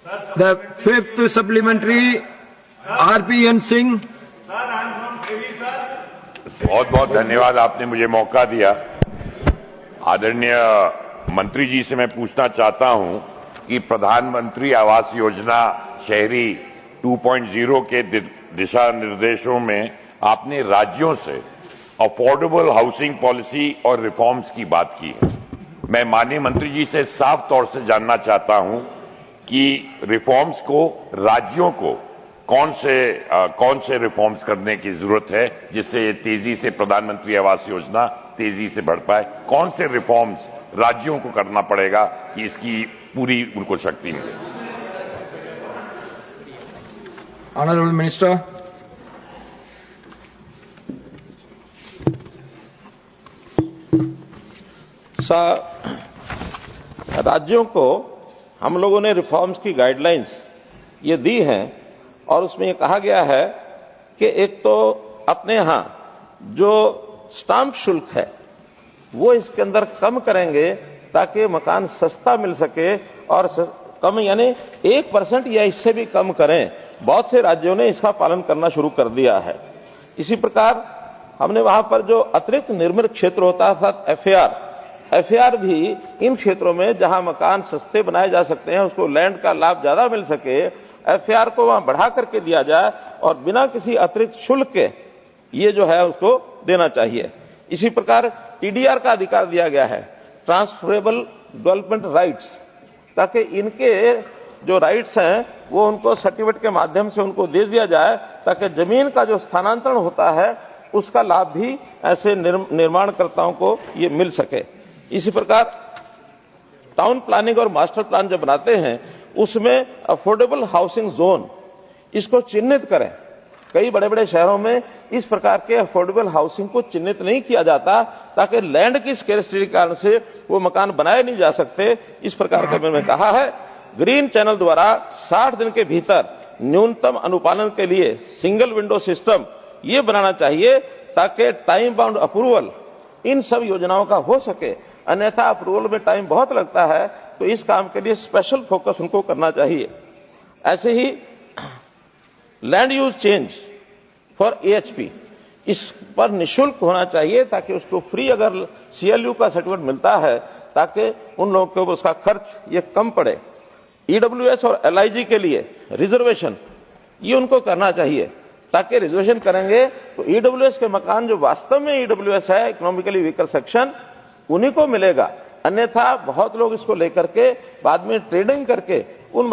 The fifth supplementary, RPN Singh. बहुत बहुत धन्यवाद, आपने मुझे मौका दिया। आदरणीय मंत्री जी से मैं पूछना चाहता हूं कि प्रधानमंत्री आवास योजना शहरी 2.0 के दिशा निर्देशों में आपने राज्यों से अफोर्डेबल हाउसिंग पॉलिसी और रिफॉर्म्स की बात की है। मैं माननीय मंत्री जी से साफ तौर से जानना चाहता हूं कि रिफॉर्म्स को राज्यों को कौन से रिफॉर्म्स करने की जरूरत है जिससे तेजी से प्रधानमंत्री आवास योजना तेजी से बढ़ पाए। कौन से रिफॉर्म्स राज्यों को करना पड़ेगा कि इसकी पूरी उनको शक्ति मिले। Honorable Minister. राज्यों को हम लोगों ने रिफॉर्म्स की गाइडलाइंस ये दी हैं और उसमें ये कहा गया है कि एक तो अपने यहाँ जो स्टाम्प शुल्क है वो इसके अंदर कम करेंगे ताकि मकान सस्ता मिल सके और कम यानी 1% या इससे भी कम करें। बहुत से राज्यों ने इसका पालन करना शुरू कर दिया है। इसी प्रकार हमने वहां पर जो अतिरिक्त निर्मित क्षेत्र होता था एफएआर भी इन क्षेत्रों में जहां मकान सस्ते बनाए जा सकते हैं उसको लैंड का लाभ ज्यादा मिल सके, एफएआर को वहां बढ़ा करके दिया जाए और बिना किसी अतिरिक्त शुल्क के ये जो है उसको देना चाहिए। इसी प्रकार टीडीआर का अधिकार दिया गया है, ट्रांसफरेबल डेवलपमेंट राइट्स, ताकि इनके जो राइट्स हैं वो उनको सर्टिफिकेट के माध्यम से उनको दे दिया जाए ताकि जमीन का जो स्थानांतरण होता है उसका लाभ भी ऐसे निर्माणकर्ताओं को ये मिल सके। इसी प्रकार टाउन प्लानिंग और मास्टर प्लान जब बनाते हैं उसमें अफोर्डेबल हाउसिंग जोन इसको चिन्हित करें। कई बड़े बड़े शहरों में इस प्रकार के अफोर्डेबल हाउसिंग को चिन्हित नहीं किया जाता ताकि लैंड की स्केर्सिटी के कारण से वो मकान बनाए नहीं जा सकते। इस प्रकार का मैंने कहा है ग्रीन चैनल द्वारा 60 दिन के भीतर न्यूनतम अनुपालन के लिए सिंगल विंडो सिस्टम ये बनाना चाहिए ताकि टाइम बाउंड अप्रूवल इन सब योजनाओं का हो सके, अन्यथा अप्रूवल में टाइम बहुत लगता है। तो इस काम के लिए स्पेशल फोकस उनको करना चाहिए। ऐसे ही land use change for AHP इस पर निःशुल्क होना चाहिए ताकि उसको फ्री अगर सीएलयू का सर्टिफिकेट मिलता है ताकि उन लोगों को उसका खर्च ये कम पड़े। ईडब्ल्यूएस और एलआईजी के लिए रिजर्वेशन ये उनको करना चाहिए ताकि रिजर्वेशन करेंगे तो ईडब्ल्यूएस के मकान जो वास्तव में ईडब्ल्यूएस है इकोनॉमिकली वीकर सेक्शन उन्हीं को मिलेगा, अन्यथा बहुत लोग इसको लेकर के बाद में ट्रेडिंग करके